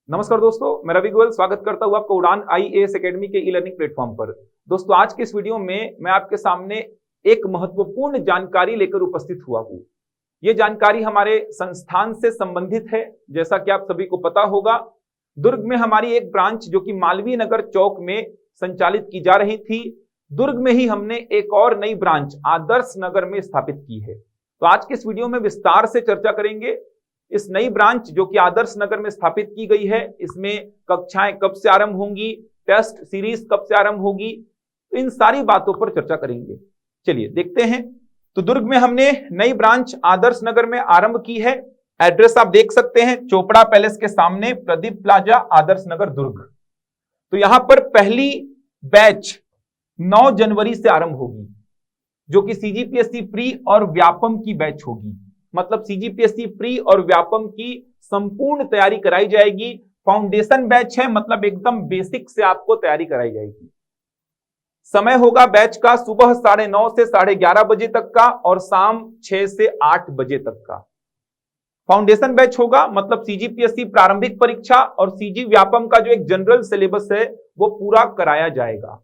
नमस्कार दोस्तों, मैं रवि गोयल स्वागत करता हूं आपका उड़ान आईएएस एकेडमी के ई लर्निंग प्लेटफॉर्म पर। दोस्तों, आज के इस वीडियो में मैं आपके सामने एक महत्वपूर्ण जानकारी लेकर उपस्थित हुआ हूं। ये जानकारी हमारे संस्थान से संबंधित है। जैसा कि आप सभी को पता होगा, दुर्ग में हमारी एक ब्रांच जो कि मालवीय नगर चौक में संचालित की जा रही थी, दुर्ग में ही हमने एक और नई ब्रांच आदर्श नगर में स्थापित की है। तो आज के इस वीडियो में विस्तार से चर्चा करेंगे इस नई ब्रांच जो कि आदर्श नगर में स्थापित की गई है, इसमें कक्षाएं कब से आरंभ होंगी, टेस्ट सीरीज कब से आरंभ होगी, तो इन सारी बातों पर चर्चा करेंगे। चलिए देखते हैं। तो दुर्ग में हमने नई ब्रांच आदर्श नगर में आरंभ की है। एड्रेस आप देख सकते हैं, चोपड़ा पैलेस के सामने, प्रदीप प्लाजा, आदर्श नगर, दुर्ग। तो यहां पर पहली बैच 9 जनवरी से आरंभ होगी, जो कि सीजीपीएससी प्री और व्यापम की बैच होगी। मतलब सीजीपीएससी प्री और व्यापम की संपूर्ण तैयारी कराई जाएगी। फाउंडेशन बैच है, मतलब एकदम बेसिक से आपको तैयारी कराई जाएगी। समय होगा बैच का सुबह 9:30 से 11:30 बजे तक का और शाम 6 से 8 बजे तक का। फाउंडेशन बैच होगा, मतलब सीजीपीएससी प्रारंभिक परीक्षा और सीजी व्यापम का जो एक जनरल सिलेबस है वो पूरा कराया जाएगा।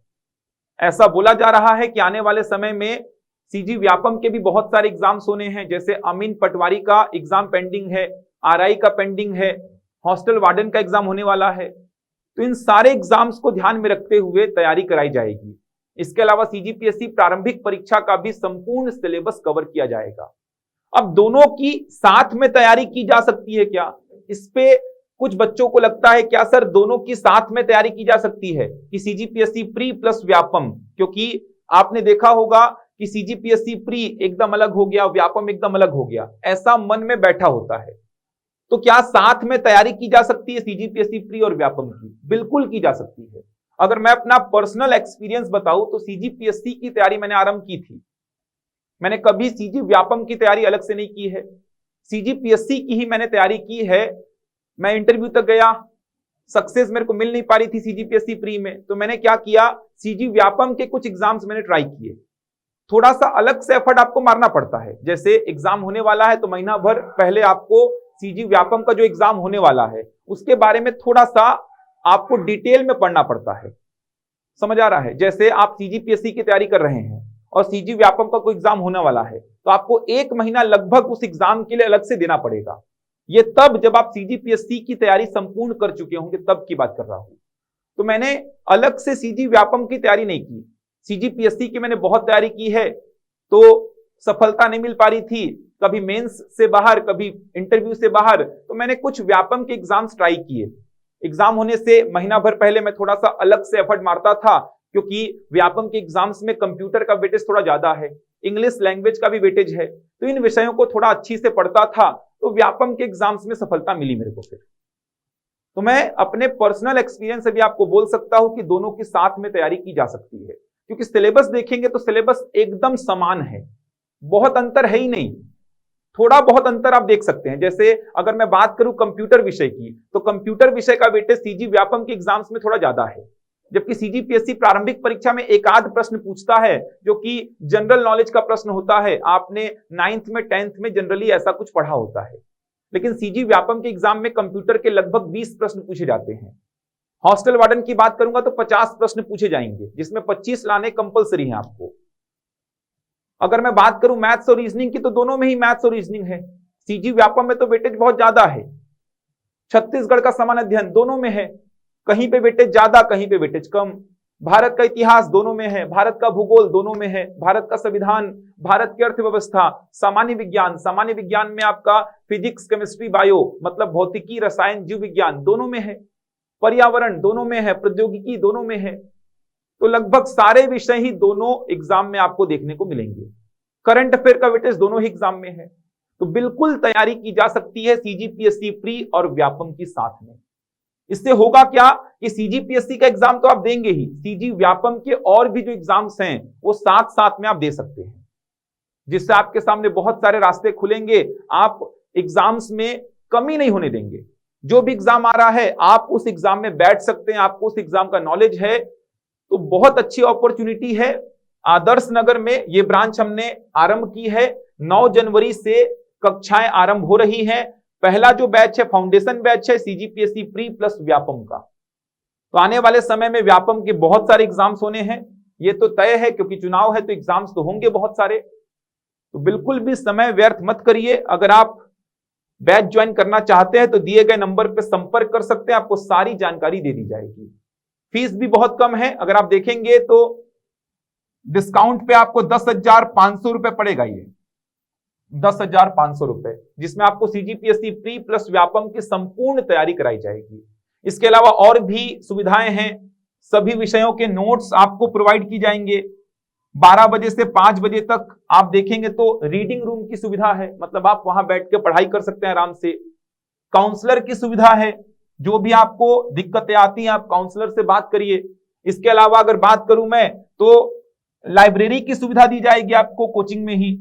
ऐसा बोला जा रहा है कि आने वाले समय में सीजी व्यापम के भी बहुत सारे एग्जाम्स होने हैं, जैसे अमीन पटवारी का एग्जाम पेंडिंग है, आरआई का पेंडिंग है, हॉस्टल वार्डन का एग्जाम होने वाला है। तो इन सारे एग्जाम्स को ध्यान में रखते हुए तैयारी कराई जाएगी। इसके अलावा सीजीपीएससी प्रारंभिक परीक्षा का भी संपूर्ण सिलेबस कवर किया जाएगा। अब दोनों की साथ में तैयारी की जा सकती है क्या? इस पे कुछ बच्चों को लगता है क्या सर दोनों की साथ में तैयारी की जा सकती है कि सीजीपीएससी प्री प्लस व्यापम, क्योंकि आपने देखा होगा कि सीजीपीएससी प्री एकदम अलग हो गया, व्यापम एकदम अलग हो गया, ऐसा मन में बैठा होता है। तो क्या साथ में तैयारी की जा सकती है सीजीपीएससी प्री और व्यापम की? बिल्कुल की जा सकती है। अगर मैं अपना पर्सनल एक्सपीरियंस बताऊं तो सीजीपीएससी की तैयारी मैंने आरंभ की थी। मैंने कभी सीजी व्यापम की तैयारी अलग से नहीं की है, सीजीपीएससी की ही मैंने तैयारी की है। मैं इंटरव्यू तक गया, सक्सेस मेरे को मिल नहीं पा रही थी सीजीपीएससी प्री में, तो मैंने क्या किया, सीजी व्यापम के कुछ एग्जाम्स मैंने ट्राई किए। थोड़ा सा अलग से एफर्ट आपको मारना पड़ता है। जैसे एग्जाम होने वाला है तो महीना भर पहले आपको सीजी व्यापम का जो एग्जाम होने वाला है उसके बारे में थोड़ा सा आपको डिटेल में पढ़ना पड़ता है। समझ आ रहा है? जैसे आप सीजीपीएससी की तैयारी कर रहे हैं और सीजी व्यापम का कोई एग्जाम होने वाला है, तो आपको 1 महीना लगभग उस एग्जाम के लिए अलग से देना पड़ेगा। ये तब जब आप सीजीपीएससी की तैयारी संपूर्ण कर चुके होंगे तब की बात कर रहा हूं। तो मैंने अलग से सीजी व्यापम की तैयारी नहीं की, सीजीपीएससी की मैंने बहुत तैयारी की है, तो सफलता नहीं मिल पा रही थी, कभी मेंस से बाहर, कभी इंटरव्यू से बाहर। तो मैंने कुछ व्यापम के एग्जाम्स ट्राई किए। एग्जाम होने से महीना भर पहले मैं थोड़ा सा अलग से एफर्ट मारता था, क्योंकि व्यापम के एग्जाम्स में कंप्यूटर का वेटेज थोड़ा ज्यादा है, इंग्लिश लैंग्वेज का भी वेटेज है, तो इन विषयों को थोड़ा अच्छी से पढ़ता था। तो व्यापम के एग्जाम्स में सफलता मिली मेरे को। फिर तो मैं अपने पर्सनल एक्सपीरियंस से भी आपको बोल सकता हूं कि दोनों की साथ में तैयारी की जा सकती है, क्योंकि सिलेबस देखेंगे तो सिलेबस एकदम समान है, बहुत अंतर है ही नहीं। थोड़ा बहुत अंतर आप देख सकते हैं। जैसे अगर मैं बात करूं कंप्यूटर विषय की, तो कंप्यूटर विषय का वेटेज सीजी व्यापम के एग्जाम्स में थोड़ा ज्यादा है, जबकि सीजीपीएससी प्रारंभिक परीक्षा में एक आध प्रश्न पूछता है जो कि जनरल नॉलेज का प्रश्न होता है। आपने 9th में 10th में जनरली ऐसा कुछ पढ़ा होता है, लेकिन सीजी व्यापम के एग्जाम में कंप्यूटर के लगभग 20 प्रश्न पूछे जाते हैं। हॉस्टल वार्डन की बात करूंगा तो 50 प्रश्न पूछे जाएंगे, जिसमें 25 लाने कंपलसरी हैं आपको। अगर मैं बात करूं मैथ्स और रीजनिंग की, तो दोनों में ही मैथ्स और रीजनिंग है। सीजी व्यापम में तो वेटेज बहुत ज्यादा है, छत्तीसगढ़ का समान अध्ययन दोनों में है, कहीं पे वेटेज ज्यादा, कहीं पे वेटेज कम। भारत का इतिहास दोनों में है, भारत का भूगोल दोनों में है, भारत का संविधान, भारत की अर्थव्यवस्था, सामान्य विज्ञान में आपका फिजिक्स, केमिस्ट्री, बायो मतलब भौतिकी, रसायन, जीव विज्ञान दोनों में है, पर्यावरण दोनों में है, प्रौद्योगिकी दोनों में है। तो लगभग सारे विषय ही दोनों एग्जाम में आपको देखने को मिलेंगे। करंट अफेयर का वेटेज दोनों ही एग्जाम में है। तो बिल्कुल तैयारी की जा सकती है सीजीपीएससी प्री और व्यापम की साथ में। इससे होगा क्या कि सीजीपीएससी का एग्जाम तो आप देंगे ही, सीजी व्यापम के और भी जो एग्जाम्स हैं वो साथ साथ में आप दे सकते हैं, जिससे आपके सामने बहुत सारे रास्ते खुलेंगे। आप एग्जाम्स में कमी नहीं होने देंगे। जो भी एग्जाम आ रहा है आप उस एग्जाम में बैठ सकते हैं, आपको उस एग्जाम का नॉलेज है, तो बहुत अच्छी अपॉर्चुनिटी है। आदर्श नगर में ये ब्रांच हमने आरंभ की है। 9 जनवरी से कक्षाएं आरंभ हो रही हैं। पहला जो बैच है फाउंडेशन बैच है सीजीपीएससी प्री प्लस व्यापम का। तो आने वाले समय में व्यापम के बहुत सारे एग्जाम्स होने हैं, ये तो तय है, क्योंकि चुनाव है तो एग्जाम्स तो होंगे बहुत सारे। तो बिल्कुल भी समय व्यर्थ मत करिए। अगर आप बैच ज्वाइन करना चाहते हैं तो दिए गए नंबर पर संपर्क कर सकते हैं, आपको सारी जानकारी दे दी जाएगी। फीस भी बहुत कम है, अगर आप देखेंगे तो डिस्काउंट पे आपको 10,500 रुपए पड़ेगा, ये 10,500 रुपए, जिसमें आपको सीजीपीएससी प्री प्लस व्यापम की संपूर्ण तैयारी कराई जाएगी। इसके अलावा और भी सुविधाएं हैं, सभी विषयों के नोट्स आपको प्रोवाइड की जाएंगे। 12 बजे से 5 बजे तक आप देखेंगे तो रीडिंग रूम की सुविधा है, मतलब आप वहां बैठ के पढ़ाई कर सकते हैं आराम से। काउंसलर की सुविधा है, जो भी आपको दिक्कतें आती हैं आप काउंसलर से बात करिए। इसके अलावा अगर बात करूं मैं तो लाइब्रेरी की सुविधा दी जाएगी आपको कोचिंग में ही।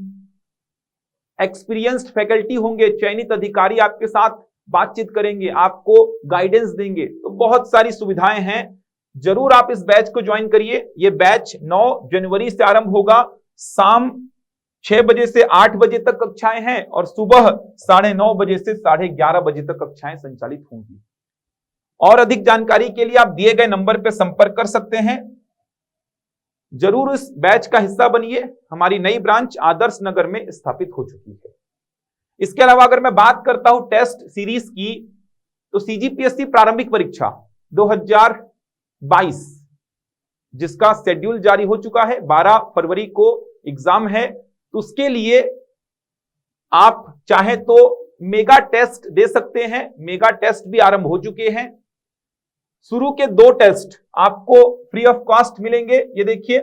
एक्सपीरियंस्ड फैकल्टी होंगे, चयनित अधिकारी आपके साथ बातचीत करेंगे, आपको गाइडेंस देंगे। तो बहुत सारी सुविधाएं हैं, जरूर आप इस बैच को ज्वाइन करिए। यह बैच 9 जनवरी से आरंभ होगा, शाम 6 बजे से 8 बजे तक कक्षाएं हैं और सुबह 9:30 बजे से 11:30 बजे तक कक्षाएं संचालित होंगी। और अधिक जानकारी के लिए आप दिए गए नंबर पर संपर्क कर सकते हैं। जरूर इस बैच का हिस्सा बनिए, हमारी नई ब्रांच आदर्श नगर में स्थापित हो चुकी है। इसके अलावा अगर मैं बात करता हूं टेस्ट सीरीज की, तो सीजीपीएससी प्रारंभिक परीक्षा 2022 जिसका शेड्यूल जारी हो चुका है, 12 फरवरी को एग्जाम है। तो उसके लिए आप चाहे तो मेगा टेस्ट दे सकते हैं, मेगा टेस्ट भी आरंभ हो चुके हैं। शुरू के 2 टेस्ट आपको फ्री ऑफ कॉस्ट मिलेंगे। ये देखिए,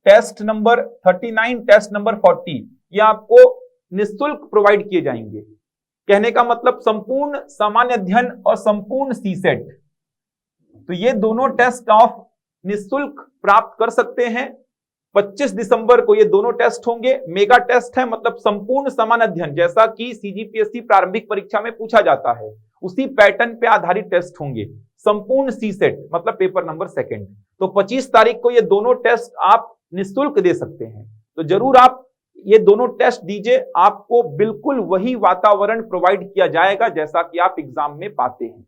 टेस्ट नंबर 39, टेस्ट नंबर 40, ये आपको निःशुल्क प्रोवाइड किए जाएंगे। कहने का मतलब संपूर्ण सामान्य अध्ययन और संपूर्ण सीसेट, तो ये दोनों टेस्ट आप निःशुल्क प्राप्त कर सकते हैं। 25 दिसंबर को ये दोनों टेस्ट होंगे। मेगा टेस्ट है, मतलब संपूर्ण सामान्य अध्ययन, जैसा कि सीजीपीएससी प्रारंभिक परीक्षा में पूछा जाता है उसी पैटर्न पे आधारित टेस्ट होंगे। संपूर्ण सीसेट मतलब पेपर नंबर 2। तो 25 तारीख को ये दोनों टेस्ट आप निःशुल्क दे सकते हैं। तो जरूर आप ये दोनों टेस्ट दीजिए, आपको बिल्कुल वही वातावरण प्रोवाइड किया जाएगा जैसा कि आप एग्जाम में पाते हैं।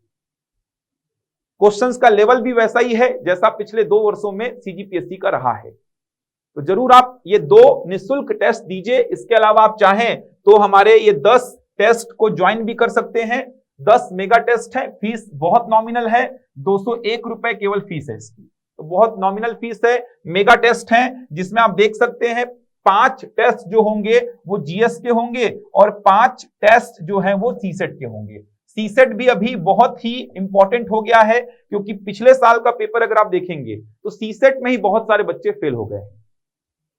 क्वेश्चंस का लेवल भी वैसा ही है जैसा पिछले 2 वर्षों में सीजीपीएससी का रहा है। तो जरूर आप ये 2 निःशुल्क टेस्ट दीजिए। इसके अलावा आप चाहें तो हमारे ये 10 टेस्ट को ज्वाइन भी कर सकते हैं। 10 मेगा टेस्ट है, फीस बहुत नॉमिनल है, 201 रुपए केवल फीस है इसकी, तो बहुत नॉमिनल फीस है। मेगा टेस्ट है जिसमें आप देख सकते हैं 5 टेस्ट जो होंगे वो जीएस के होंगे और 5 टेस्ट जो हैं वो सीसेट के होंगे। सीसेट भी अभी बहुत ही इंपॉर्टेंट हो गया है, क्योंकि पिछले साल का पेपर अगर आप देखेंगे तो सीसेट में ही बहुत सारे बच्चे फेल हो गए हैं।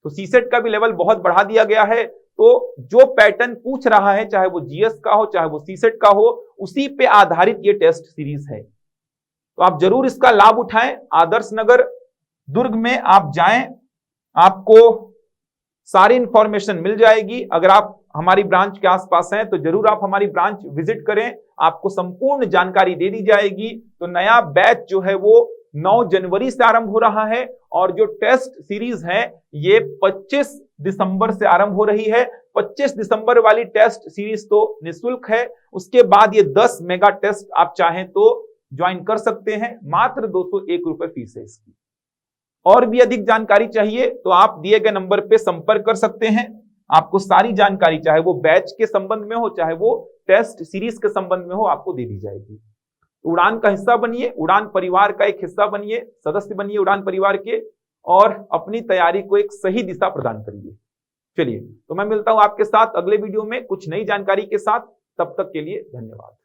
तो सीसेट का भी लेवल बहुत बढ़ा दिया गया है। तो जो पैटर्न पूछ रहा है, चाहे वो जीएस का हो चाहे वो सीसेट का हो, उसी पे आधारित ये टेस्ट सीरीज है। तो आप जरूर इसका लाभ उठाएं। आदर्श नगर दुर्ग में आप जाएं, आपको सारी इंफॉर्मेशन मिल जाएगी। अगर आप हमारी ब्रांच के आसपास हैं तो जरूर आप हमारी ब्रांच विजिट करें, आपको संपूर्ण जानकारी दे दी जाएगी। तो नया बैच जो है वो 9 जनवरी से आरंभ हो रहा है और जो टेस्ट सीरीज है ये 25 दिसंबर से आरंभ हो रही है। 25 दिसंबर वाली टेस्ट सीरीज तो निःशुल्क है, उसके बाद ये 10 मेगा टेस्ट आप चाहें तो ज्वाइन कर सकते हैं। मात्र 201 रुपए फीस है इसकी। और भी अधिक जानकारी चाहिए तो आप दिए गए नंबर पे संपर्क कर सकते हैं। आपको सारी जानकारी, चाहे वो बैच के संबंध में हो चाहे वो टेस्ट सीरीज के संबंध में हो, आपको दे दी जाएगी। उड़ान का हिस्सा बनिए, उड़ान परिवार का एक हिस्सा बनिए, सदस्य बनिए उड़ान परिवार के, और अपनी तैयारी को एक सही दिशा प्रदान करिए। चलिए, तो मैं मिलता हूं आपके साथ अगले वीडियो में कुछ नई जानकारी के साथ। तब तक के लिए धन्यवाद।